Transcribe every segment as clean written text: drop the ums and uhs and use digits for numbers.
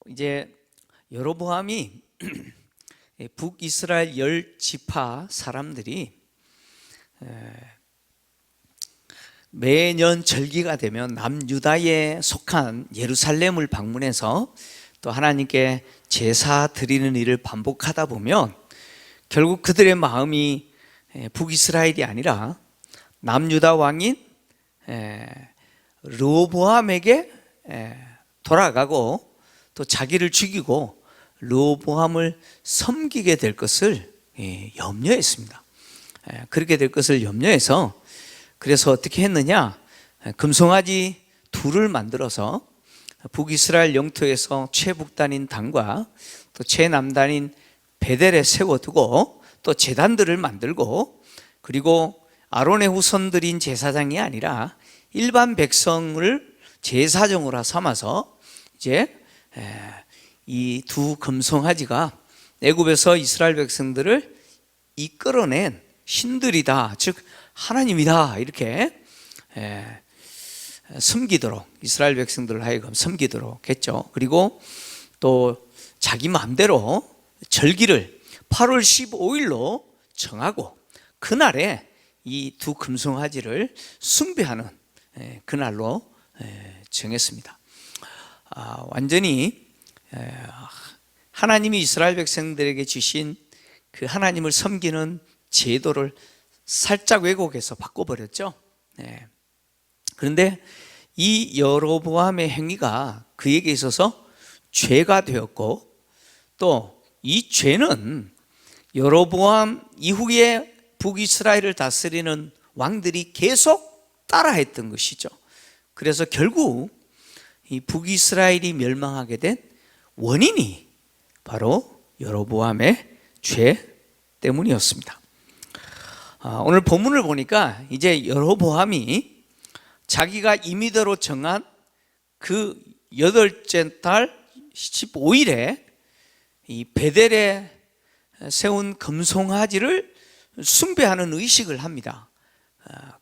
이제 여로보암이 북이스라엘 10지파 사람들이 매년 절기가 되면 남유다에 속한 예루살렘을 방문해서 또 하나님께 제사 드리는 일을 반복하다 보면 결국 그들의 마음이 북이스라엘이 아니라 남유다 왕인 르호보암에게 돌아가고 또 자기를 죽이고 르호보암을 섬기게 될 것을 염려했습니다. 그렇게 될 것을 염려해서 그래서 어떻게 했느냐, 금송아지 둘을 만들어서 북이스라엘 영토에서 최북단인 단과 또 최남단인 베델에 세워두고 또 제단들을 만들고, 그리고 아론의 후손들인 제사장이 아니라 일반 백성을 제사장으로 삼아서 이제 이 두 금송아지가 애굽에서 이스라엘 백성들을 이끌어낸 신들이다, 즉 하나님이다, 이렇게 섬기도록, 이스라엘 백성들을 하여금 섬기도록 했죠. 그리고 또 자기 마음대로 절기를 8월 15일로 정하고 그날에 이 두 금송아지를 숭배하는 그날로 정했습니다. 완전히 하나님이 이스라엘 백성들에게 주신 그 하나님을 섬기는 제도를 살짝 왜곡해서 바꿔버렸죠. 그런데 이 여로보암의 행위가 그에게 있어서 죄가 되었고, 또 이 죄는 여로보암 이후에 북이스라엘을 다스리는 왕들이 계속 따라했던 것이죠. 그래서 결국 이 북이스라엘이 멸망하게 된 원인이 바로 여로보암의 죄 때문이었습니다. 오늘 본문을 보니까 이제 여로보암이 자기가 임의대로 정한 그 8째 달 15일에 이 베델에 세운 금송아지를 숭배하는 의식을 합니다.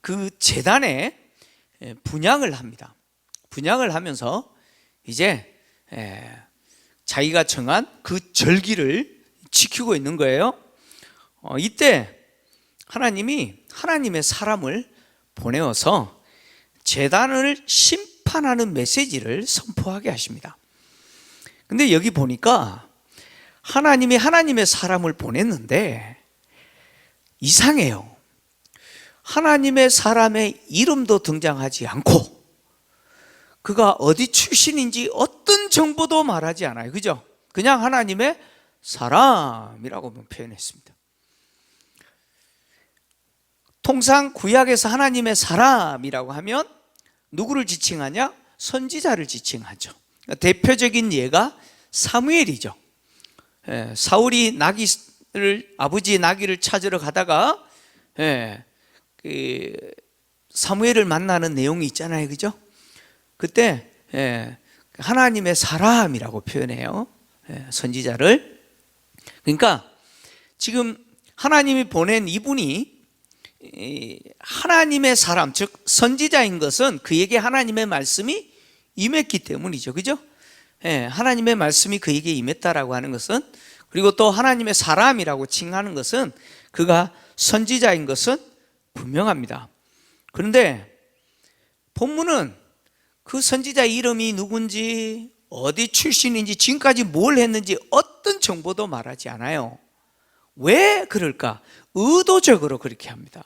그 제단에 분향을 합니다. 분향을 하면서 이제 자기가 정한 그 절기를 지키고 있는 거예요. 이때 하나님이 하나님의 사람을 보내어서 제단을 심판하는 메시지를 선포하게 하십니다. 근데 여기 보니까 하나님이 하나님의 사람을 보냈는데 이상해요. 하나님의 사람의 이름도 등장하지 않고 그가 어디 출신인지 어떤 정보도 말하지 않아요. 그죠? 그냥 하나님의 사람이라고 표현했습니다. 통상 구약에서 하나님의 사람이라고 하면 누구를 지칭하냐? 선지자를 지칭하죠. 대표적인 예가 사무엘이죠. 사울이 아버지 나귀를 찾으러 가다가 사무엘을 만나는 내용이 있잖아요. 그죠? 그때 하나님의 사람이라고 표현해요. 선지자를. 그러니까 지금 하나님이 보낸 이분이 하나님의 사람, 즉 선지자인 것은 그에게 하나님의 말씀이 임했기 때문이죠. 그죠? 하나님의 말씀이 그에게 임했다라고 하는 것은, 그리고 또 하나님의 사람이라고 칭하는 것은 그가 선지자인 것은 분명합니다. 그런데 본문은 그 선지자 이름이 누군지, 어디 출신인지, 지금까지 뭘 했는지 어떤 정보도 말하지 않아요. 왜 그럴까? 의도적으로 그렇게 합니다.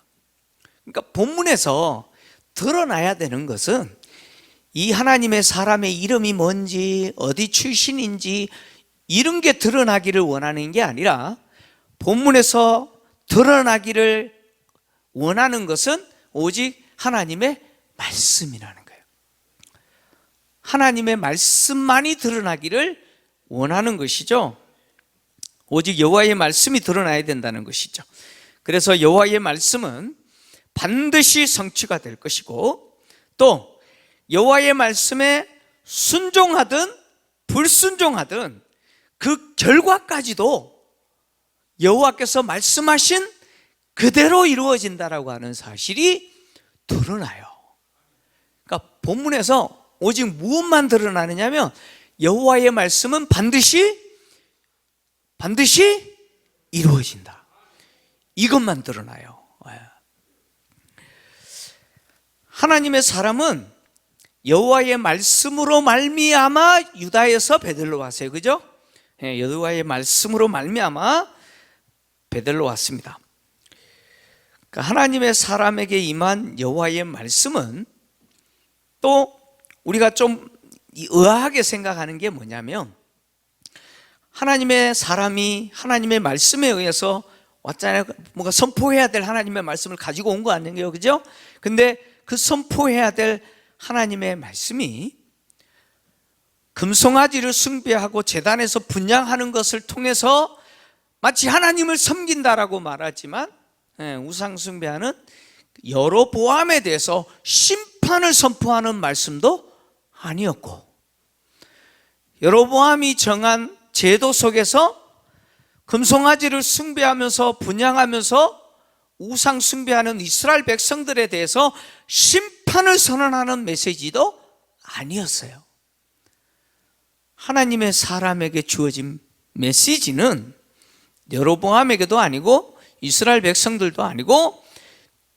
그러니까 본문에서 드러나야 되는 것은 이 하나님의 사람의 이름이 뭔지, 어디 출신인지 이런 게 드러나기를 원하는 게 아니라 본문에서 드러나기를 원하는 것은 오직 하나님의 말씀이라는 거예요. 하나님의 말씀만이 드러나기를 원하는 것이죠. 오직 여호와의 말씀이 드러나야 된다는 것이죠. 그래서 여호와의 말씀은 반드시 성취가 될 것이고, 또 여호와의 말씀에 순종하든 불순종하든 그 결과까지도 여호와께서 말씀하신 그대로 이루어진다라고 하는 사실이 드러나요. 그러니까 본문에서 오직 무엇만 드러나느냐면 여호와의 말씀은 반드시 이루어진다. 이것만 드러나요. 하나님의 사람은 여호와의 말씀으로 말미암아 유다에서 베들로 왔어요. 그죠? 여호와의 말씀으로 말미암아 베들로 왔습니다. 그러니까 하나님의 사람에게 임한 여호와의 말씀은 또 우리가 좀 의아하게 생각하는 게 뭐냐면, 하나님의 사람이 하나님의 말씀에 의해서 왔잖아요. 뭔가 선포해야 될 하나님의 말씀을 가지고 온 거 아니에요, 그죠? 근데 그 선포해야 될 하나님의 말씀이 금송아지를 숭배하고 제단에서 분향하는 것을 통해서 마치 하나님을 섬긴다라고 말하지만, 우상 숭배하는 여로보암에 대해서 심판을 선포하는 말씀도 아니었고, 여로보암이 정한 제도 속에서 금송아지를 숭배하면서 분향하면서 우상 숭배하는 이스라엘 백성들에 대해서 심판을 선언하는 메시지도 아니었어요. 하나님의 사람에게 주어진 메시지는 여로보암에게도 아니고 이스라엘 백성들도 아니고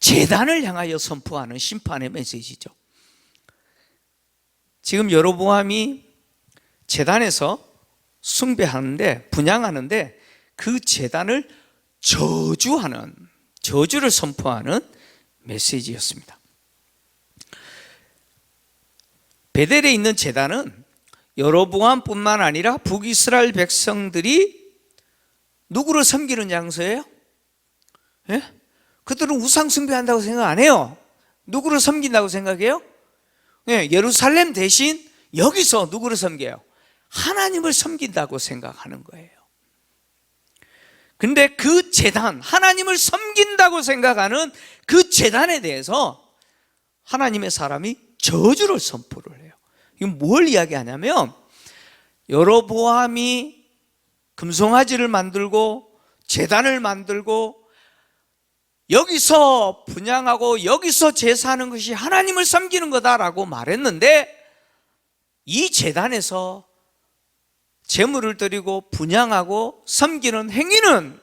제단을 향하여 선포하는 심판의 메시지죠. 지금 여로보암이 제단에서 숭배하는데, 분향하는데 그 제단을 저주를 선포하는 메시지였습니다. 베델에 있는 제단은 여로보암뿐만 아니라 북이스라엘 백성들이 누구를 섬기는 장소예요? 그들은 우상 숭배한다고 생각 안 해요. 누구를 섬긴다고 생각해요? 예루살렘 대신 여기서 누구를 섬겨요? 하나님을 섬긴다고 생각하는 거예요. 근데 그 제단, 하나님을 섬긴다고 생각하는 그 제단에 대해서 하나님의 사람이 저주를 선포를 해요. 이건 뭘 이야기하냐면, 여로보암이 금송아지를 만들고 제단을 만들고 여기서 분향하고 여기서 제사하는 것이 하나님을 섬기는 거다라고 말했는데, 이 제단에서 제물을 드리고 분향하고 섬기는 행위는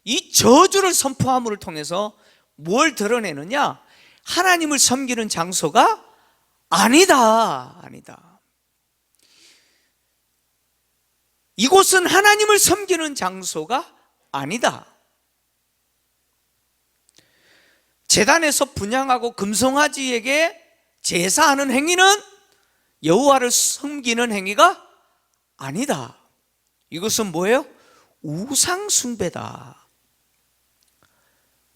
이 저주를 선포함을 통해서 뭘 드러내느냐? 하나님을 섬기는 장소가 아니다. 이곳은 하나님을 섬기는 장소가 아니다. 제단에서 분향하고 금송아지에게 제사하는 행위는 여호와를 섬기는 행위가 아니다. 이것은 뭐예요? 우상숭배다.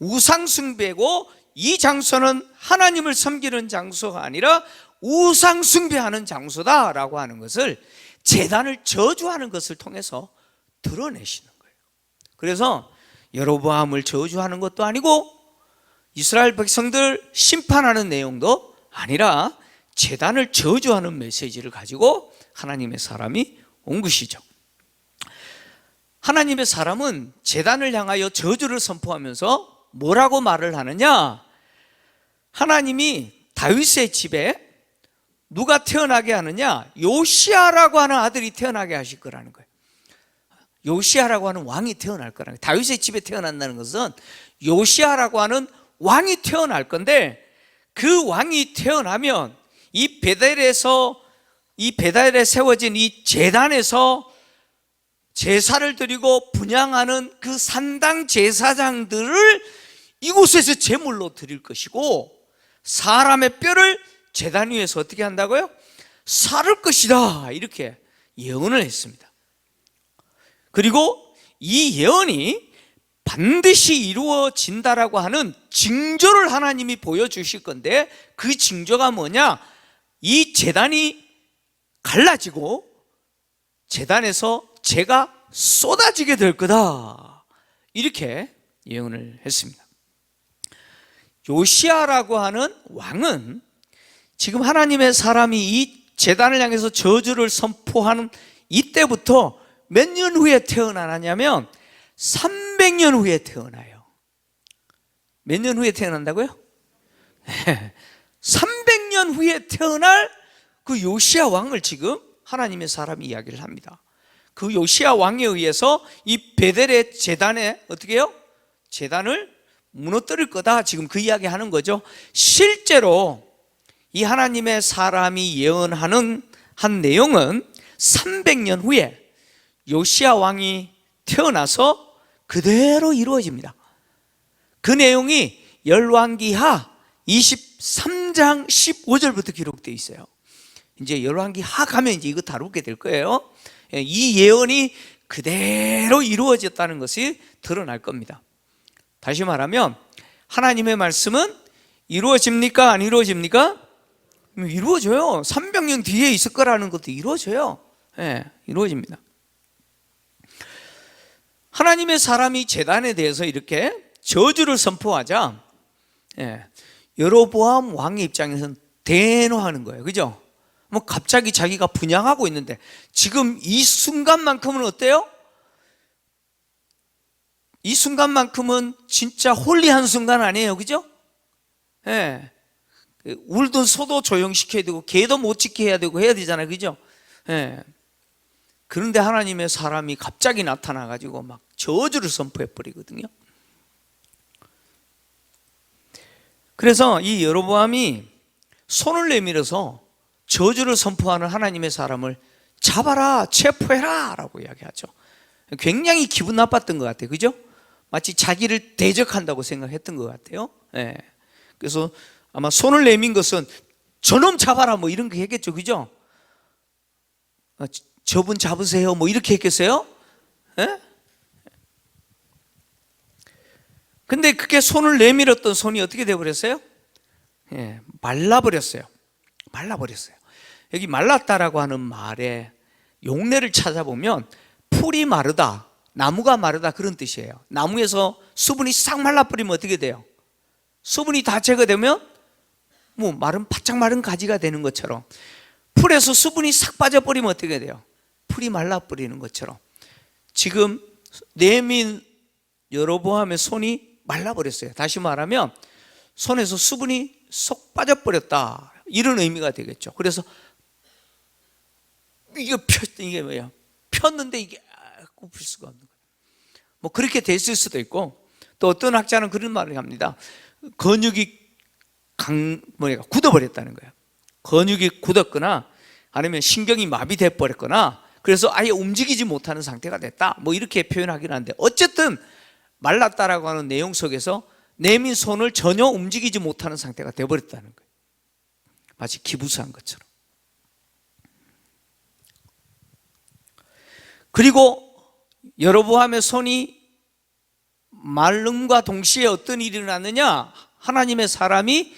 우상숭배고, 이 장소는 하나님을 섬기는 장소가 아니라 우상숭배하는 장소다라고 하는 것을, 제단을 저주하는 것을 통해서 드러내시는 거예요. 그래서 여로보암을 저주하는 것도 아니고 이스라엘 백성들 심판하는 내용도 아니라 제단을 저주하는 메시지를 가지고 하나님의 사람이 온 것이죠. 하나님의 사람은 제단을 향하여 저주를 선포하면서 뭐라고 말을 하느냐? 하나님이 다윗의 집에 누가 태어나게 하느냐? 요시아라고 하는 아들이 태어나게 하실 거라는 거예요. 요시아라고 하는 왕이 태어날 거라는 거예요. 다윗의 집에 태어난다는 것은 요시아라고 하는 왕이 태어날 건데, 그 왕이 태어나면 이 베델에 세워진 이 제단에서 제사를 드리고 분향하는 그 산당 제사장들을 이곳에서 제물로 드릴 것이고, 사람의 뼈를 제단 위에서 어떻게 한다고요? 살을 것이다. 이렇게 예언을 했습니다. 그리고 이 예언이 반드시 이루어진다라고 하는 징조를 하나님이 보여주실 건데, 그 징조가 뭐냐? 이 제단이 갈라지고 제단에서 재가 쏟아지게 될 거다. 이렇게 예언을 했습니다. 요시아라고 하는 왕은 지금 하나님의 사람이 이 제단을 향해서 저주를 선포하는 이때부터 몇 년 후에 태어나냐면 300년 후에 태어나요. 몇 년 후에 태어난다고요? 300년 후에 태어날 그 요시야 왕을 지금 하나님의 사람이 이야기를 합니다. 그 요시야 왕에 의해서 이 베델의 제단에 어떻게 해요? 제단을 무너뜨릴 거다, 지금 그 이야기 하는 거죠. 실제로 이 하나님의 사람이 예언하는 한 내용은 300년 후에 요시야 왕이 태어나서 그대로 이루어집니다. 그 내용이 열왕기하 23장 15절부터 기록되어 있어요. 이제 열왕기하 가면 이제 이거 다루게 될 거예요. 이 예언이 그대로 이루어졌다는 것이 드러날 겁니다. 다시 말하면 하나님의 말씀은 이루어집니까? 안 이루어집니까? 이루어져요. 300년 뒤에 있을 거라는 것도 이루어져요. 이루어집니다. 하나님의 사람이 제단에 대해서 이렇게 저주를 선포하자 여로보암 왕의 입장에서는 대노하는 거예요. 그죠? 뭐 갑자기 자기가 분향하고 있는데 지금 이 순간만큼은 어때요? 이 순간만큼은 진짜 홀리한 순간 아니에요. 그죠? 울던 소도 조용시켜야 되고 개도 못 지게 해야 되고 해야 되잖아요. 그죠? 그런데 하나님의 사람이 갑자기 나타나가지고 막 저주를 선포해 버리거든요. 그래서 이 여로보암이 손을 내밀어서 저주를 선포하는 하나님의 사람을 잡아라, 체포해라 라고 이야기하죠. 굉장히 기분 나빴던 것 같아요. 그죠? 마치 자기를 대적한다고 생각했던 것 같아요. 그래서 아마 손을 내민 것은 저놈 잡아라 뭐 이런 거 했겠죠. 그죠? 저분 잡으세요 뭐 이렇게 했겠어요? 근데 그게 손을 내밀었던 손이 어떻게 되어버렸어요? 말라버렸어요. 말라버렸어요. 여기 말랐다라고 하는 말의 용례를 찾아보면 풀이 마르다, 나무가 마르다 그런 뜻이에요. 나무에서 수분이 싹 말라버리면 어떻게 돼요? 수분이 다 제거되면 뭐 바짝 마른 가지가 되는 것처럼 풀에서 수분이 싹 빠져버리면 어떻게 돼요? 풀이 말라버리는 것처럼 지금 내민 여로보암의 손이 말라버렸어요. 다시 말하면 손에서 수분이 쏙 빠져버렸다, 이런 의미가 되겠죠. 그래서 이게 뭐야? 폈는데 이게 굽힐 수가 없는 거예요. 뭐 그렇게 됐을 수도 있고, 또 어떤 학자는 그런 말을 합니다. 근육이 굳어버렸다는 거예요. 근육이 굳었거나 아니면 신경이 마비돼 버렸거나 그래서 아예 움직이지 못하는 상태가 됐다, 뭐 이렇게 표현하긴 하는데, 어쨌든 말랐다라고 하는 내용 속에서 내민 손을 전혀 움직이지 못하는 상태가 되어버렸다는 거예요. 마치 기부스한 것처럼. 그리고 여로보암의 손이 마름과 동시에 어떤 일이 일어났느냐? 하나님의 사람이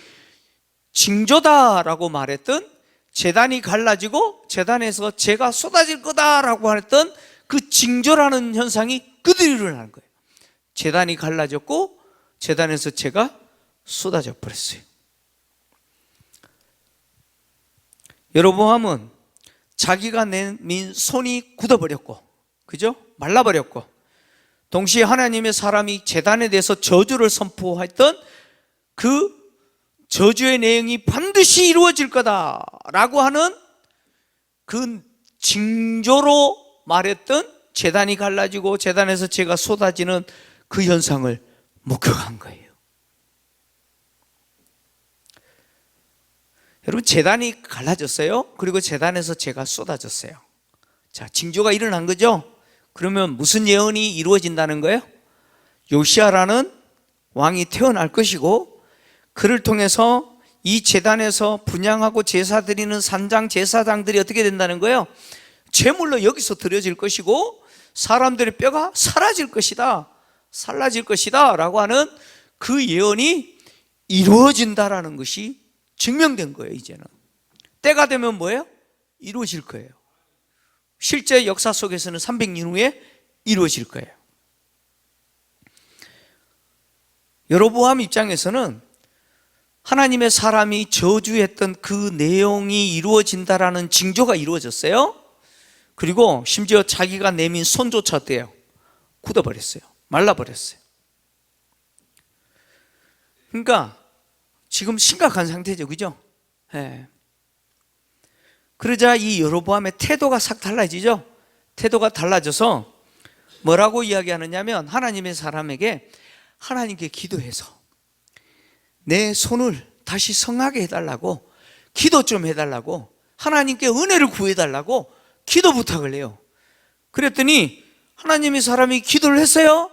징조다라고 말했던, 제단이 갈라지고 제단에서 재가 쏟아질 거다라고 했던 그 징조라는 현상이 그대로 일어나는 거예요. 제단이 갈라졌고 제단에서 재가 쏟아져 버렸어요. 여로보암은 자기가 내민 손이 굳어버렸고, 그죠? 말라버렸고, 동시에 하나님의 사람이 제단에 대해서 저주를 선포했던 그 저주의 내용이 반드시 이루어질 거다라고 하는 그 징조로 말했던 제단이 갈라지고 제단에서 재가 쏟아지는 그 현상을 목격한 거예요. 여러분, 제단이 갈라졌어요. 그리고 제단에서 재가 쏟아졌어요. 자, 징조가 일어난 거죠. 그러면 무슨 예언이 이루어진다는 거예요? 요시야라는 왕이 태어날 것이고, 그를 통해서 이 제단에서 분향하고 제사 드리는 산장 제사장들이 어떻게 된다는 거예요? 제물로 여기서 드려질 것이고 사람들의 뼈가 사라질 것이다, 살라질 것이다 라고 하는 그 예언이 이루어진다라는 것이 증명된 거예요. 이제는 때가 되면 뭐예요? 이루어질 거예요. 실제 역사 속에서는 300년 후에 이루어질 거예요. 여로보암 입장에서는 하나님의 사람이 저주했던 그 내용이 이루어진다라는 징조가 이루어졌어요. 그리고 심지어 자기가 내민 손조차 어때요? 굳어버렸어요. 말라버렸어요. 그러니까 지금 심각한 상태죠. 그죠? 네. 그러자 이 여로보암의 태도가 싹 달라지죠. 태도가 달라져서 뭐라고 이야기하느냐면, 하나님의 사람에게 하나님께 기도해서 내 손을 다시 성하게 해달라고, 기도 좀 해달라고, 하나님께 은혜를 구해달라고 기도 부탁을 해요. 그랬더니 하나님의 사람이 기도를 했어요.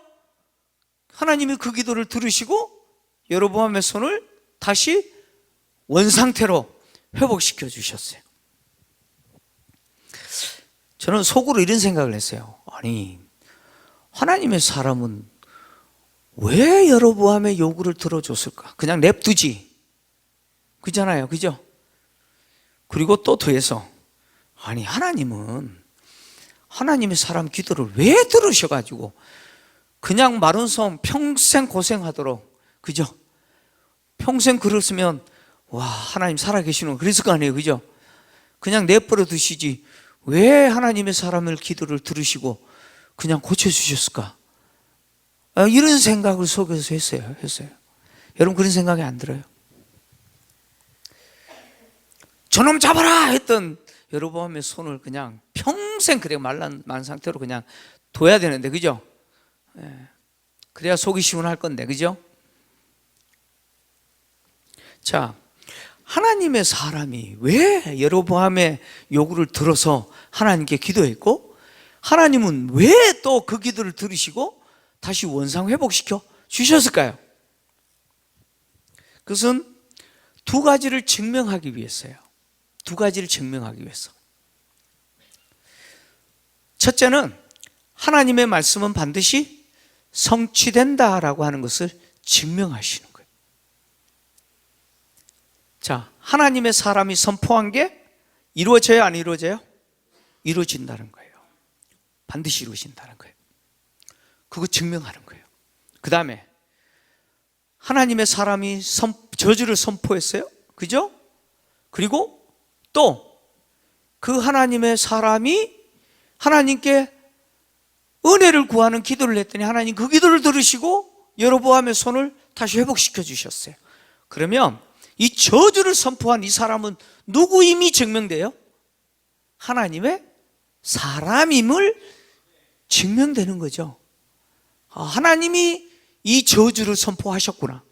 하나님이 그 기도를 들으시고 여로보암의 손을 다시 원상태로 회복시켜 주셨어요. 저는 속으로 이런 생각을 했어요. 아니, 하나님의 사람은 왜 여로보암의 요구를 들어줬을까? 그냥 냅두지. 그잖아요, 그죠? 그리고 또 더해서, 아니, 하나님은 하나님의 사람 기도를 왜 들으셔가지고 그냥 마른 섬 평생 고생하도록, 그죠? 평생 그랬으면 와, 하나님 살아계시는 거 그랬을 거 아니에요, 그죠? 그냥 내버려 두시지 왜 하나님의 사람을 기도를 들으시고 그냥 고쳐주셨을까? 이런 생각을 속에서 했어요. 여러분, 그런 생각이 안 들어요? 저놈 잡아라 했던 여로보암의 손을 그냥 평생 그래 만 상태로 그냥 둬야 되는데, 그죠? 그래야 속이 시원할 건데, 그죠? 자, 하나님의 사람이 왜 여로보암의 요구를 들어서 하나님께 기도했고, 하나님은 왜 또 그 기도를 들으시고 다시 원상 회복시켜 주셨을까요? 그것은 두 가지를 증명하기 위해서요. 두 가지를 증명하기 위해서. 첫째는 하나님의 말씀은 반드시 성취된다라고 하는 것을 증명하시는 거예요. 자, 하나님의 사람이 선포한 게 이루어져요, 안 이루어져요? 이루어진다는 거예요. 반드시 이루어진다는 거예요. 그거 증명하는 거예요. 그 다음에 하나님의 사람이 저주를 선포했어요, 그죠? 그리고 또 그 하나님의 사람이 하나님께 은혜를 구하는 기도를 했더니 하나님 그 기도를 들으시고 여로보암의 손을 다시 회복시켜 주셨어요. 그러면 이 저주를 선포한 이 사람은 누구 임이 증명돼요? 하나님의 사람임을 증명되는 거죠. 하나님이 이 저주를 선포하셨구나,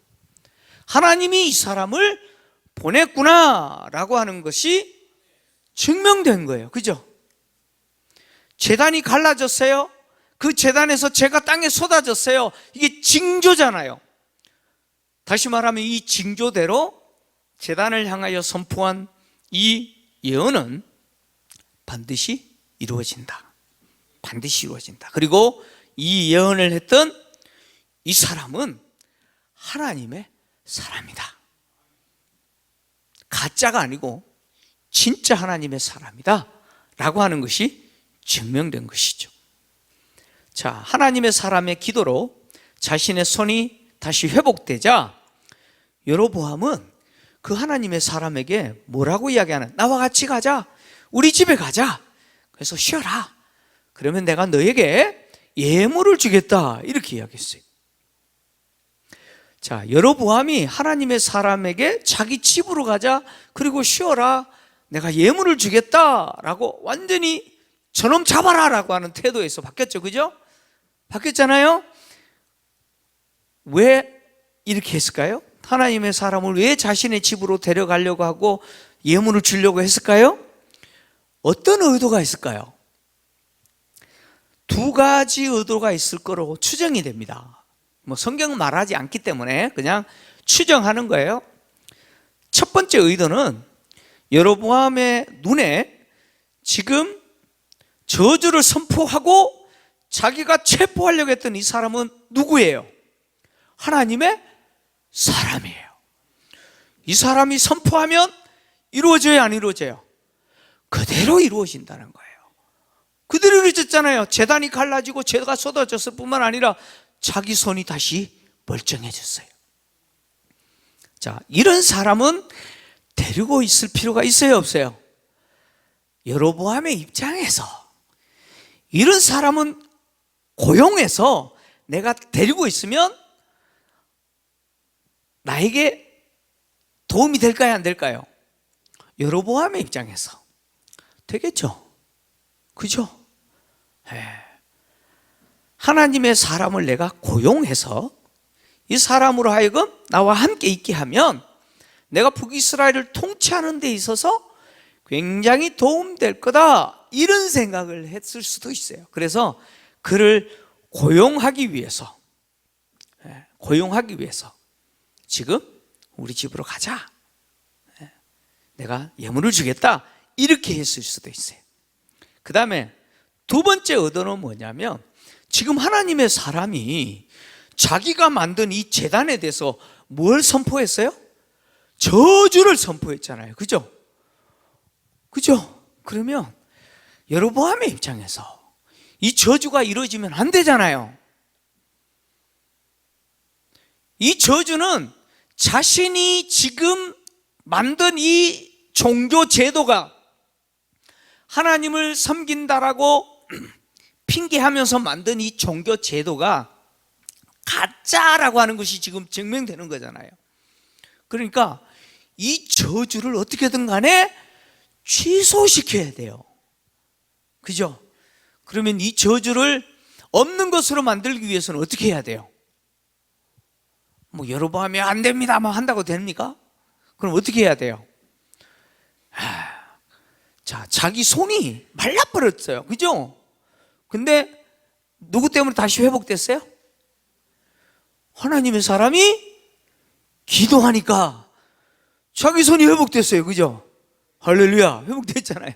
하나님이 이 사람을 보냈구나 라고 하는 것이 증명된 거예요. 그죠? 제단이 갈라졌어요. 그 제단에서 재가 땅에 쏟아졌어요. 이게 징조잖아요. 다시 말하면 이 징조대로 제단을 향하여 선포한 이 예언은 반드시 이루어진다. 반드시 이루어진다. 그리고 이 예언을 했던 이 사람은 하나님의 사람이다. 가짜가 아니고 진짜 하나님의 사람이다 라고 하는 것이 증명된 것이죠. 자, 하나님의 사람의 기도로 자신의 손이 다시 회복되자 여로보암은 그 하나님의 사람에게 뭐라고 이야기하는? 나와 같이 가자, 우리 집에 가자, 그래서 쉬어라, 그러면 내가 너에게 예물을 주겠다, 이렇게 이야기했어요. 자, 여로보암이 하나님의 사람에게 자기 집으로 가자, 그리고 쉬어라, 내가 예물을 주겠다라고 완전히 저놈 잡아라 라고 하는 태도에서 바뀌었죠. 그죠? 바뀌었잖아요. 왜 이렇게 했을까요? 하나님의 사람을 왜 자신의 집으로 데려가려고 하고 예물을 주려고 했을까요? 어떤 의도가 있을까요? 두 가지 의도가 있을 거로 추정이 됩니다. 성경은 말하지 않기 때문에 그냥 추정하는 거예요. 첫 번째 의도는 여로보암의 눈에 지금 저주를 선포하고 자기가 체포하려고 했던 이 사람은 누구예요? 하나님의 사람이에요. 이 사람이 선포하면 이루어져요, 안 이루어져요? 그대로 이루어진다는 거예요. 그대로 이루어졌잖아요. 제단이 갈라지고 죄가 쏟아졌을 뿐만 아니라 자기 손이 다시 멀쩡해졌어요. 자, 이런 사람은 데리고 있을 필요가 있어요, 없어요? 여로보암의 입장에서 이런 사람은 고용해서 내가 데리고 있으면 나에게 도움이 될까요, 안 될까요? 여로보암의 입장에서 되겠죠? 그죠? 하나님의 사람을 내가 고용해서 이 사람으로 하여금 나와 함께 있게 하면 내가 북이스라엘을 통치하는 데 있어서 굉장히 도움될 거다, 이런 생각을 했을 수도 있어요. 그래서 그를 고용하기 위해서 지금 우리 집으로 가자, 내가 예물을 주겠다, 이렇게 했을 수도 있어요. 그 다음에 두 번째 의도는 뭐냐면, 지금 하나님의 사람이 자기가 만든 이 제단에 대해서 뭘 선포했어요? 저주를 선포했잖아요. 그죠? 그러면 여로보암의 입장에서 이 저주가 이루어지면 안 되잖아요. 이 저주는 자신이 지금 만든 이 종교 제도가 하나님을 섬긴다라고 핑계하면서 만든 이 종교 제도가 가짜라고 하는 것이 지금 증명되는 거잖아요. 그러니까 이 저주를 어떻게든 간에 취소시켜야 돼요. 그죠? 그러면 이 저주를 없는 것으로 만들기 위해서는 어떻게 해야 돼요? 뭐 여로보암이 안 됩니다 막 한다고 됩니까? 그럼 어떻게 해야 돼요? 자, 자기 손이 말라버렸어요. 그죠? 근데 누구 때문에 다시 회복됐어요? 하나님의 사람이 기도하니까 자기 손이 회복됐어요. 그죠? 할렐루야, 회복됐잖아요.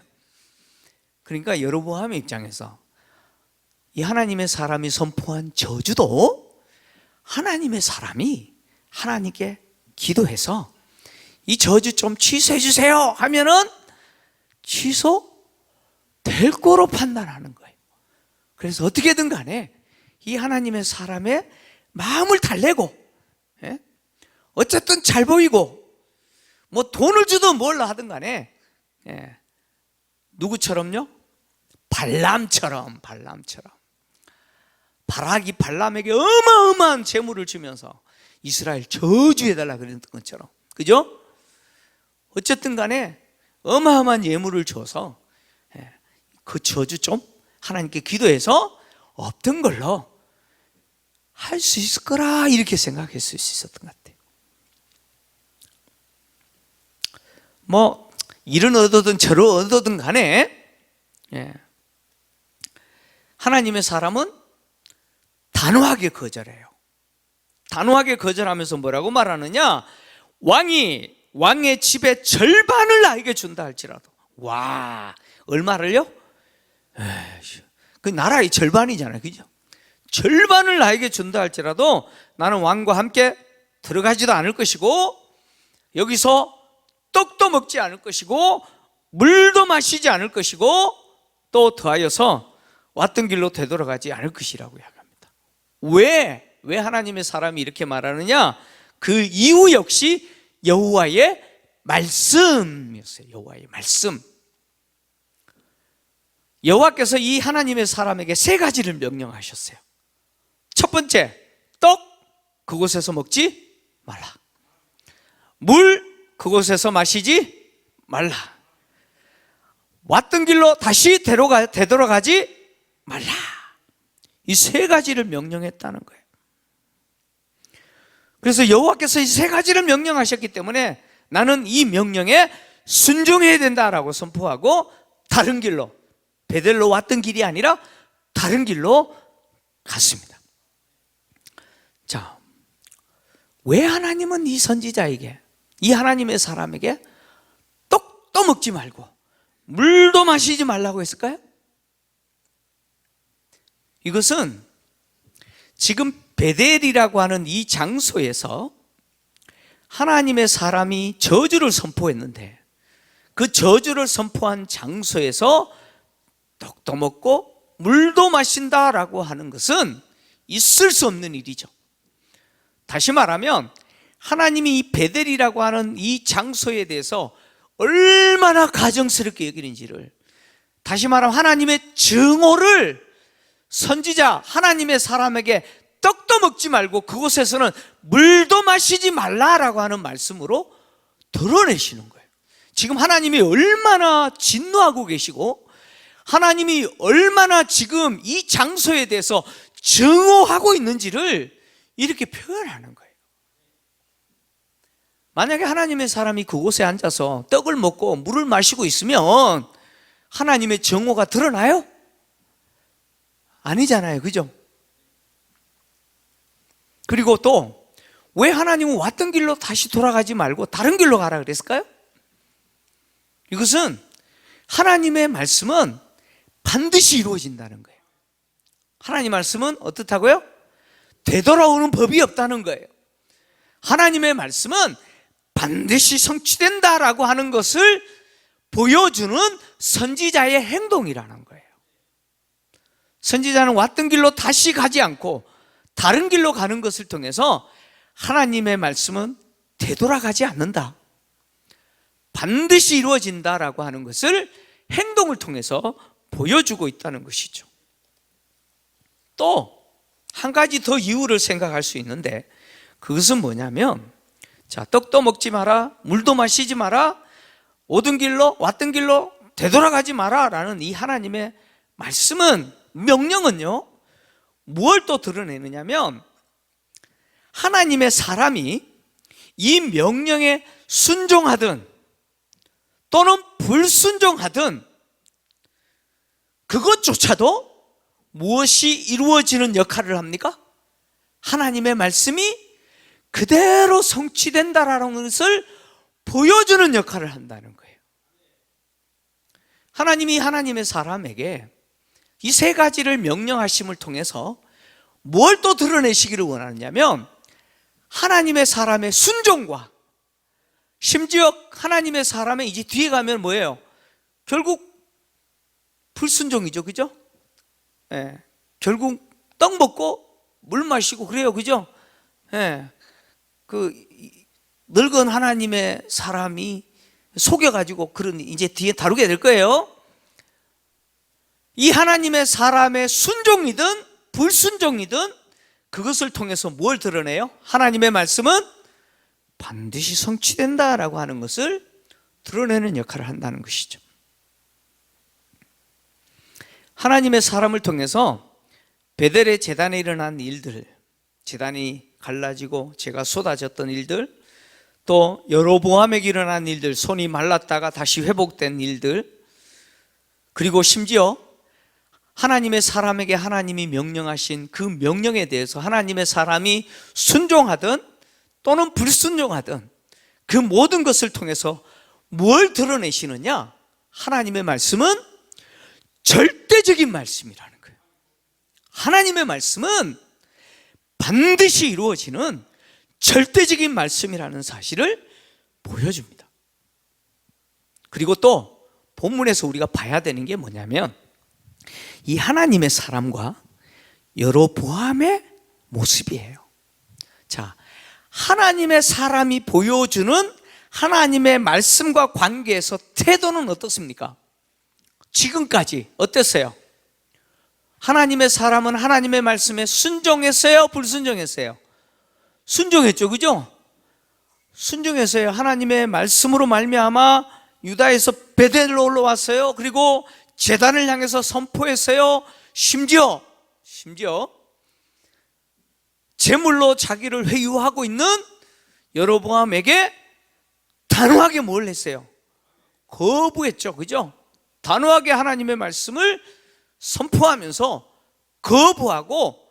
그러니까 여로보암의 입장에서 이 하나님의 사람이 선포한 저주도 하나님의 사람이 하나님께 기도해서 이 저주 좀 취소해 주세요 하면은 취소될 거로 판단하는 거예요. 그래서 어떻게든 간에 이 하나님의 사람의 마음을 달래고, 어쨌든 잘 보이고, 뭐 돈을 주든 뭘 하든 간에, 누구처럼요? 발람처럼 바락이 발람에게 어마어마한 재물을 주면서 이스라엘 저주해달라 그랬던 것처럼, 그죠? 어쨌든 간에 어마어마한 예물을 줘서 그 저주 좀 하나님께 기도해서 없던 걸로 할 수 있을 거라, 이렇게 생각했을 수 있었던 것 같아요. 뭐 이런 얻어든 저런 얻어든 간에 하나님의 사람은 단호하게 거절해요. 단호하게 거절하면서 뭐라고 말하느냐? 왕의 집의 절반을 나에게 준다 할지라도. 와, 얼마를요? 그 나라의 절반이잖아요. 그죠? 절반을 나에게 준다 할지라도 나는 왕과 함께 들어가지도 않을 것이고, 여기서 떡도 먹지 않을 것이고, 물도 마시지 않을 것이고, 또 더하여서 왔던 길로 되돌아가지 않을 것이라고 이야기합니다. 왜 하나님의 사람이 이렇게 말하느냐? 그 이유 역시 여호와의 말씀이었어요. 여호와의 말씀. 여호와께서 이 하나님의 사람에게 세 가지를 명령하셨어요. 첫 번째, 떡 그곳에서 먹지 말라. 물 그곳에서 마시지 말라. 왔던 길로 다시 되돌아가지 말라. 이 세 가지를 명령했다는 거예요. 그래서 여호와께서 이 세 가지를 명령하셨기 때문에 나는 이 명령에 순종해야 된다라고 선포하고 다른 길로, 베델로 왔던 길이 아니라 다른 길로 갔습니다. 자, 왜 하나님은 이 선지자에게, 이 하나님의 사람에게 떡도 먹지 말고 물도 마시지 말라고 했을까요? 이것은 지금 베델이라고 하는 이 장소에서 하나님의 사람이 저주를 선포했는데, 그 저주를 선포한 장소에서 떡도 먹고 물도 마신다라고 하는 것은 있을 수 없는 일이죠. 다시 말하면 하나님이 이 베델이라고 하는 이 장소에 대해서 얼마나 가정스럽게 여기는지를, 다시 말하면 하나님의 증오를 선지자 하나님의 사람에게 떡도 먹지 말고 그곳에서는 물도 마시지 말라라고 하는 말씀으로 드러내시는 거예요. 지금 하나님이 얼마나 진노하고 계시고 하나님이 얼마나 지금 이 장소에 대해서 증오하고 있는지를 이렇게 표현하는 거예요. 만약에 하나님의 사람이 그곳에 앉아서 떡을 먹고 물을 마시고 있으면 하나님의 증오가 드러나요? 아니잖아요, 그죠? 그리고 또 왜 하나님은 왔던 길로 다시 돌아가지 말고 다른 길로 가라 그랬을까요? 이것은 하나님의 말씀은 반드시 이루어진다는 거예요. 하나님 말씀은 어떻다고요? 되돌아오는 법이 없다는 거예요. 하나님의 말씀은 반드시 성취된다라고 하는 것을 보여주는 선지자의 행동이라는 거예요. 선지자는 왔던 길로 다시 가지 않고 다른 길로 가는 것을 통해서 하나님의 말씀은 되돌아가지 않는다, 반드시 이루어진다라고 하는 것을 행동을 통해서 보여주고 있다는 것이죠. 또 한 가지 더 이유를 생각할 수 있는데 그것은 뭐냐면, 자, 떡도 먹지 마라, 물도 마시지 마라, 오던 길로 왔던 길로 되돌아가지 마라 라는 이 하나님의 말씀은, 명령은요, 무엇을 또 드러내느냐면 하나님의 사람이 이 명령에 순종하든 또는 불순종하든 그것조차도 무엇이 이루어지는 역할을 합니까? 하나님의 말씀이 그대로 성취된다라는 것을 보여주는 역할을 한다는 거예요. 하나님이 하나님의 사람에게 이 세 가지를 명령하심을 통해서 뭘 또 드러내시기를 원하느냐면 하나님의 사람의 순종과, 심지어 하나님의 사람의 이제 뒤에 가면 뭐예요? 결국 불순종이죠, 그죠? 예, 결국 떡 먹고 물 마시고 그래요, 그죠? 예, 그 늙은 하나님의 사람이 속여가지고 그런, 이제 뒤에 다루게 될 거예요. 이 하나님의 사람의 순종이든 불순종이든 그것을 통해서 뭘 드러내요? 하나님의 말씀은 반드시 성취된다라고 하는 것을 드러내는 역할을 한다는 것이죠. 하나님의 사람을 통해서 베델의 제단에 일어난 일들, 제단이 갈라지고 제가 쏟아졌던 일들, 또 여로보암에게 일어난 일들, 손이 말랐다가 다시 회복된 일들, 그리고 심지어 하나님의 사람에게 하나님이 명령하신 그 명령에 대해서 하나님의 사람이 순종하든 또는 불순종하든 그 모든 것을 통해서 뭘 드러내시느냐? 하나님의 말씀은 절대적인 말씀이라는 거예요. 하나님의 말씀은 반드시 이루어지는 절대적인 말씀이라는 사실을 보여줍니다. 그리고 또 본문에서 우리가 봐야 되는 게 뭐냐면 이 하나님의 사람과 여로보암의 모습이에요. 자, 하나님의 사람이 보여주는 하나님의 말씀과 관계에서 태도는 어떻습니까? 지금까지 어땠어요? 하나님의 사람은 하나님의 말씀에 순종했어요? 불순종했어요? 순종했죠, 그죠? 순종했어요. 하나님의 말씀으로 말미암아 유다에서 베델로 올라왔어요. 그리고 제단을 향해서 선포했어요. 심지어 제물로 자기를 회유하고 있는 여로보암에게 단호하게 뭘 했어요? 거부했죠, 그죠? 단호하게 하나님의 말씀을 선포하면서 거부하고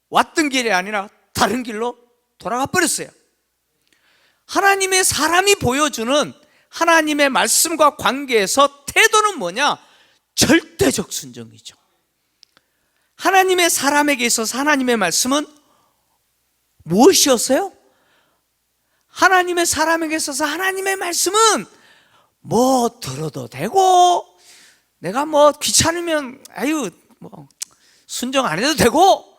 왔던 길이 아니라 다른 길로 돌아가 버렸어요. 하나님의 사람이 보여주는 하나님의 말씀과 관계에서 태도는 뭐냐? 절대적 순종이죠. 하나님의 사람에게 있어서 하나님의 말씀은 무엇이었어요? 하나님의 사람에게 있어서 하나님의 말씀은 뭐 들어도 되고, 내가 뭐 귀찮으면 뭐 순종 안 해도 되고,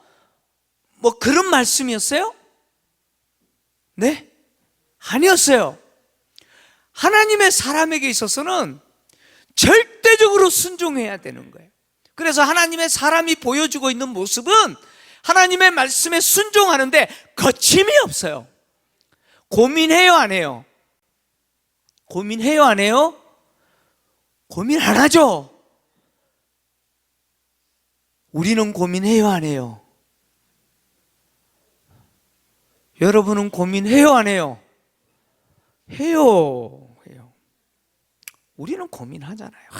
뭐 그런 말씀이었어요? 네? 아니었어요. 하나님의 사람에게 있어서는 절대적으로 순종해야 되는 거예요. 그래서 하나님의 사람이 보여주고 있는 모습은 하나님의 말씀에 순종하는데 거침이 없어요. 고민해요, 안 해요? 고민해요, 안 해요? 고민 안 하죠? 우리는 고민해요, 안 해요? 여러분은 고민해요, 안 해요? 해요. 우리는 고민하잖아요.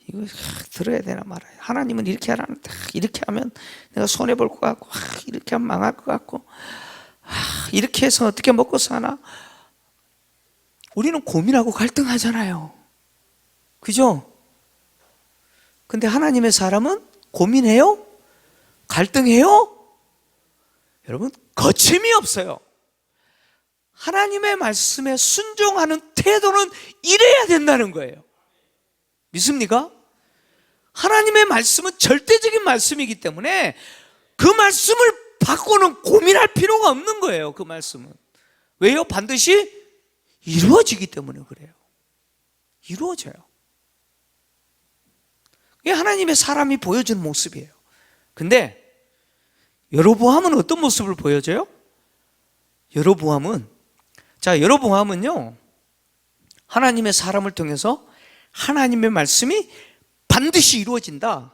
이거 들어야 되나 말아야. 하나님은 이렇게 하라는데 이렇게 하면 내가 손해 볼 것 같고, 이렇게 하면 망할 것 같고, 이렇게 해서 어떻게 먹고 사나? 우리는 고민하고 갈등하잖아요. 그죠? 근데 하나님의 사람은 고민해요? 갈등해요? 여러분, 거침이 없어요. 하나님의 말씀에 순종하는 태도는 이래야 된다는 거예요. 믿습니까? 하나님의 말씀은 절대적인 말씀이기 때문에 그 말씀을 바꾸는 고민할 필요가 없는 거예요. 그 말씀은. 왜요? 반드시 이루어지기 때문에 그래요. 이루어져요. 이게 하나님의 사람이 보여주는 모습이에요. 근데 여로보암은 어떤 모습을 보여줘요? 여로보암은요, 하나님의 사람을 통해서 하나님의 말씀이 반드시 이루어진다.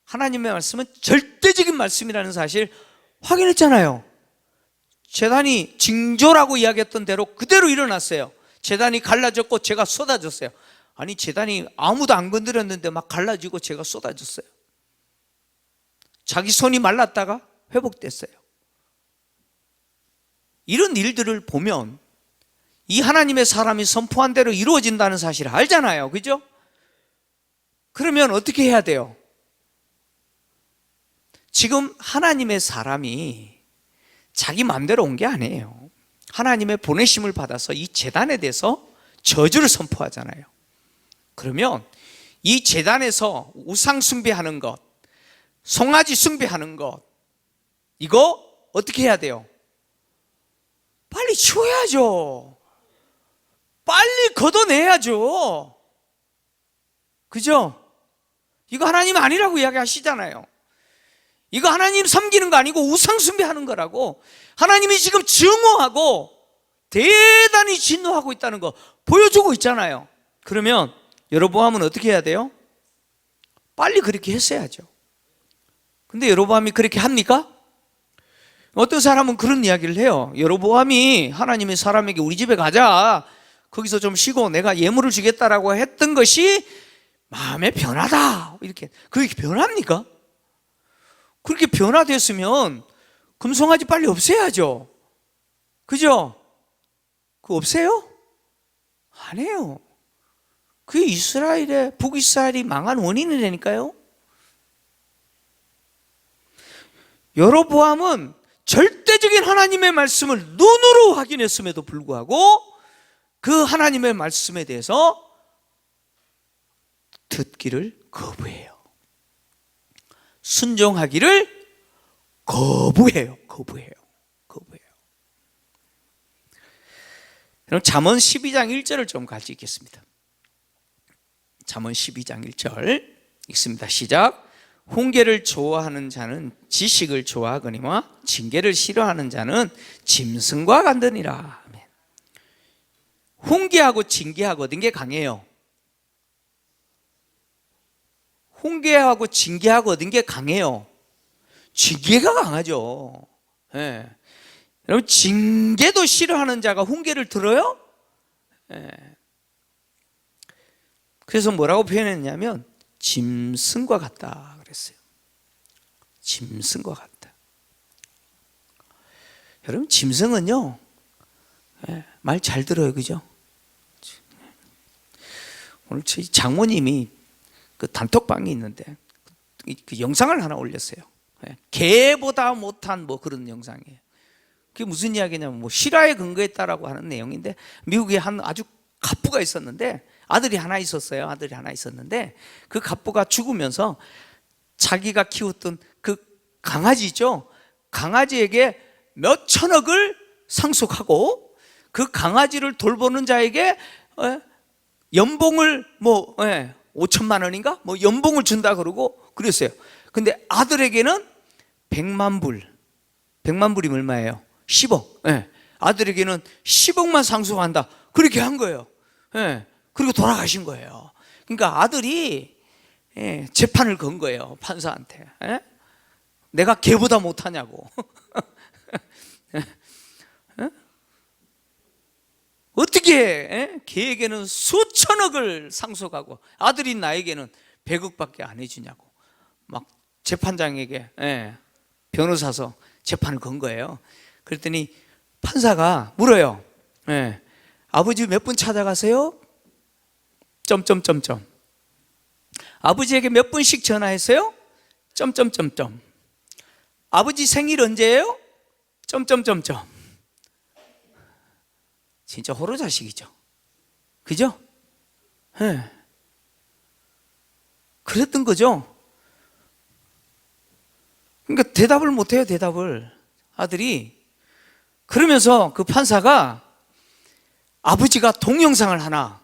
하나님의 말씀은 절대적인 말씀이라는 사실 확인했잖아요. 제단이 징조라고 이야기했던 대로 그대로 일어났어요. 제단이 갈라졌고 제가 쏟아졌어요. 아니, 제단이 아무도 안 건드렸는데 막 갈라지고 제가 쏟아졌어요. 자기 손이 말랐다가 회복됐어요. 이런 일들을 보면 이 하나님의 사람이 선포한 대로 이루어진다는 사실을 알잖아요. 그죠? 그러면 어떻게 해야 돼요? 지금 하나님의 사람이 자기 마음대로 온 게 아니에요. 하나님의 보내심을 받아서 이 제단에 대해서 저주를 선포하잖아요. 그러면 이 제단에서 우상 숭배하는 것, 송아지 숭배하는 것, 이거 어떻게 해야 돼요? 빨리 치워야죠. 빨리 걷어내야죠. 그죠? 이거 하나님 아니라고 이야기하시잖아요. 이거 하나님 섬기는 거 아니고 우상 숭배하는 거라고. 하나님이 지금 증오하고 대단히 진노하고 있다는 거 보여주고 있잖아요. 그러면 여로보암은 어떻게 해야 돼요? 빨리 그렇게 했어야죠. 근데 여로보암이 그렇게 합니까? 어떤 사람은 그런 이야기를 해요. 여로보암이 하나님의 사람에게 우리 집에 가자, 거기서 좀 쉬고 내가 예물을 주겠다라고 했던 것이 마음의 변화다, 이렇게. 그게 변합니까? 그렇게 변화됐으면 금송아지 빨리 없애야죠. 그죠? 그거 없애요? 안 해요. 그게 이스라엘의, 북이스라엘이 망한 원인이라니까요. 여로보암은 절대적인 하나님의 말씀을 눈으로 확인했음에도 불구하고 그 하나님의 말씀에 대해서 듣기를 거부해요. 순종하기를 거부해요. 그럼 잠언 12장 1절을 좀 같이 읽겠습니다. 잠언 12장 1절 읽습니다. 시작. 훈계를 좋아하는 자는 지식을 좋아하거니와 징계를 싫어하는 자는 짐승과 같으니라. 훈계하고 징계하고 어떤 게 강해요? 훈계하고 징계하고 어떤 게 강해요? 징계가 강하죠. 예. 여러분, 징계도 싫어하는 자가 훈계를 들어요? 예. 그래서 뭐라고 표현했냐면 짐승과 같다 그랬어요. 짐승과 같다. 여러분, 짐승은요, 말 잘 들어요. 그죠? 오늘 저희 장모님이 그 단톡방이 있는데 그 영상을 하나 올렸어요. 개보다 못한 뭐 그런 영상이에요. 그게 무슨 이야기냐면 뭐 실화에 근거했다라고 하는 내용인데, 미국에 한 아주 갑부가 있었는데 아들이 하나 있었는데 그 갑부가 죽으면서 자기가 키웠던 그 강아지죠, 강아지에게 몇 천억을 상속하고 그 강아지를 돌보는 자에게 연봉을 뭐 5천만 원인가 뭐 연봉을 준다 그러고 그랬어요. 근데 아들에게는 100만 불, 100만 불이면 얼마예요? 10억. 아들에게는 10억만 상속한다. 그렇게 한 거예요. 예. 그리고 돌아가신 거예요. 그러니까 아들이 재판을 건 거예요, 판사한테. 예? 내가 걔보다 못하냐고. 어떻게 걔에게는 수천억을 상속하고 아들인 나에게는 100억밖에 안 해주냐고 막 재판장에게 변호사서 재판을 건 거예요. 그랬더니 판사가 물어요. 아버지 몇 분 찾아가세요? 점점점점. 아버지에게 몇 분씩 전화했어요? 점점점점. 아버지 생일 언제예요? 점점점점. 진짜 호로자식이죠. 그죠? 그랬던 거죠. 그러니까 대답을 못해요, 대답을. 아들이. 그러면서 그 판사가 아버지가 동영상을 하나,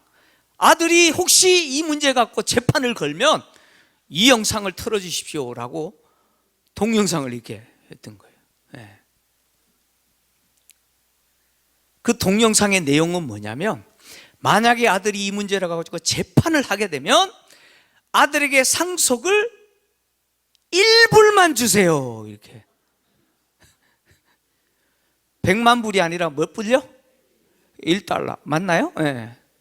아들이 혹시 이 문제 갖고 재판을 걸면 이 영상을 틀어주십시오라고 동영상을 이렇게 했던 거예요. 그 동영상의 내용은 뭐냐면, 만약에 아들이 이 문제를 가지고 재판을 하게 되면 아들에게 상속을 1불만 주세요. 이렇게. 100만 불이 아니라 몇 불이요? 1달러. 맞나요?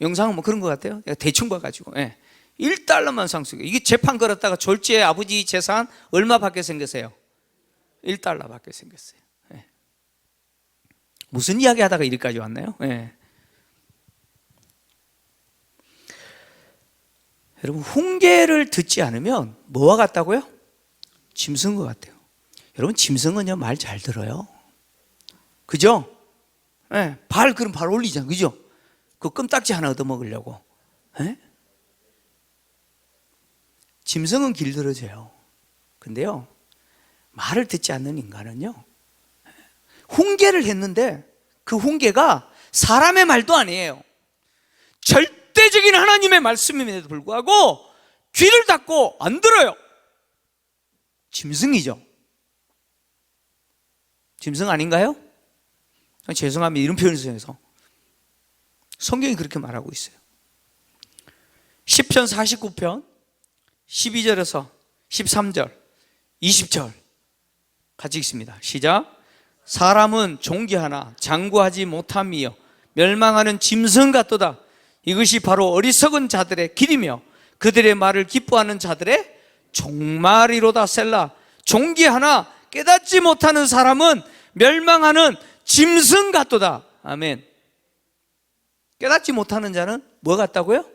영상은 뭐 그런 것 같아요. 내가 대충 봐가지고. 1달러만 상속해. 이게 재판 걸었다가 졸지에 아버지 재산 얼마 받게 생겼어요? 1달러 받게 생겼어요. 무슨 이야기 하다가 여기까지 왔나요? 여러분, 훈계를 듣지 않으면 뭐와 같다고요? 짐승과 같아요. 여러분, 짐승은요 말 잘 들어요. 그죠? 그럼 발 올리잖아. 그죠? 그 껌딱지 하나 얻어먹으려고. 짐승은 길들어져요. 근데요, 말을 듣지 않는 인간은요, 훈계를 했는데 그 훈계가 사람의 말도 아니에요. 절대적인 하나님의 말씀임에도 불구하고 귀를 닫고 안 들어요. 짐승이죠. 짐승 아닌가요? 죄송합니다, 이런 표현을 써서. 성경이 그렇게 말하고 있어요. 시편 49편 12절에서 13절 20절 같이 읽습니다. 시작. 사람은 존귀하나 장구하지 못함이요 멸망하는 짐승 같도다. 이것이 바로 어리석은 자들의 길이며 그들의 말을 기뻐하는 자들의 종말이로다. 셀라. 존귀하나 깨닫지 못하는 사람은 멸망하는 짐승 같도다. 아멘. 깨닫지 못하는 자는 뭐 같다고요?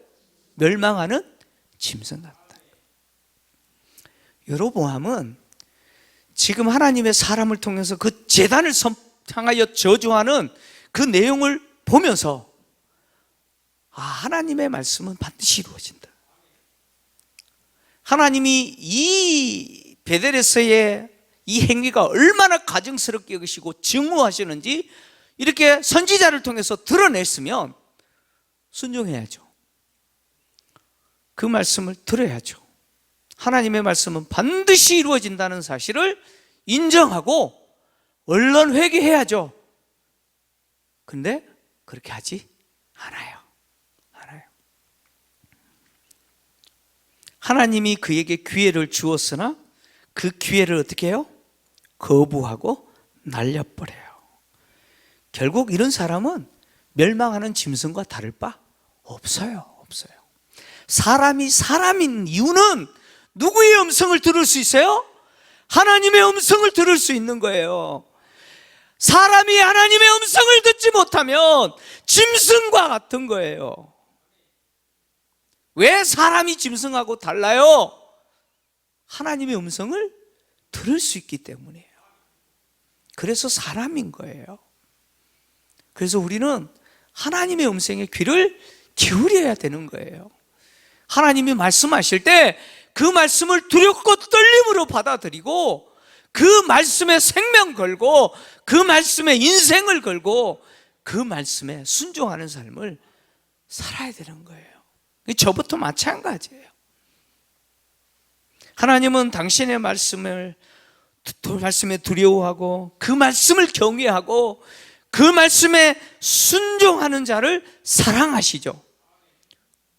멸망하는 짐승 같다. 여로보암은 지금 하나님의 사람을 통해서 그 제단을 향하여 저주하는 그 내용을 보면서 하나님의 말씀은 반드시 이루어진다. 하나님이 이 베델에서의 이 행위가 얼마나 가증스럽게 여기시고 증오하시는지 이렇게 선지자를 통해서 드러냈으면 순종해야죠. 그 말씀을 들어야죠. 하나님의 말씀은 반드시 이루어진다는 사실을 인정하고 얼른 회개해야죠. 근데 그렇게 하지 않아요. 하나님이 그에게 기회를 주었으나 그 기회를 어떻게 해요? 거부하고 날려버려요. 결국 이런 사람은 멸망하는 짐승과 다를 바 없어요. 사람이 사람인 이유는 누구의 음성을 들을 수 있어요? 하나님의 음성을 들을 수 있는 거예요. 사람이 하나님의 음성을 듣지 못하면 짐승과 같은 거예요. 왜 사람이 짐승하고 달라요? 하나님의 음성을 들을 수 있기 때문이에요. 그래서 사람인 거예요. 그래서 우리는 하나님의 음성에 귀를 기울여야 되는 거예요. 하나님이 말씀하실 때 그 말씀을 두렵고 떨림으로 받아들이고 그 말씀에 생명 걸고 그 말씀에 인생을 걸고 그 말씀에 순종하는 삶을 살아야 되는 거예요. 저부터 마찬가지예요. 하나님은 당신의 말씀에 두려워하고 그 말씀을 경외하고 그 말씀에 순종하는 자를 사랑하시죠.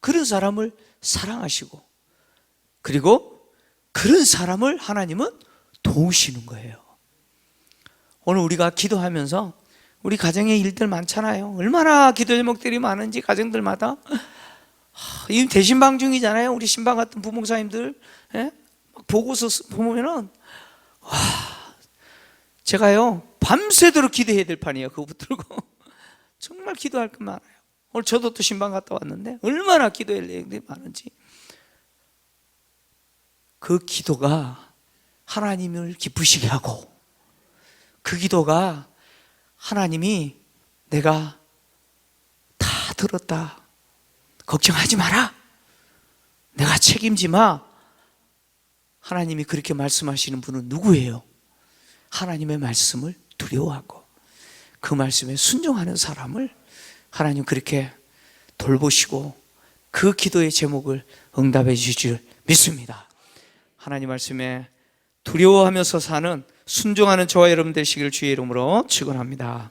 그런 사람을 사랑하시고, 그리고 그런 사람을 하나님은 도우시는 거예요. 오늘 우리가 기도하면서 우리 가정에 일들 많잖아요. 얼마나 기도 제목들이 많은지 가정들마다. 이 대신방 중이잖아요. 우리 신방 같은 부목사님들, 예? 보고서 보면은 와, 제가요 밤새도록 기도해야 될 판이에요. 그거 붙들고 정말 기도할 것 많아요. 오늘 저도 또 신방 갔다 왔는데 얼마나 기도할 내용들이 많은지. 그 기도가 하나님을 기쁘시게 하고, 그 기도가 하나님이 내가 다 들었다, 걱정하지 마라, 내가 책임지 마, 하나님이 그렇게 말씀하시는 분은 누구예요? 하나님의 말씀을 두려워하고 그 말씀에 순종하는 사람을 하나님 그렇게 돌보시고 그 기도의 제목을 응답해 주실 줄 믿습니다. 하나님 말씀에 두려워하면서 사는 순종하는 저와 여러분 되시기를 주의 이름으로 축원합니다.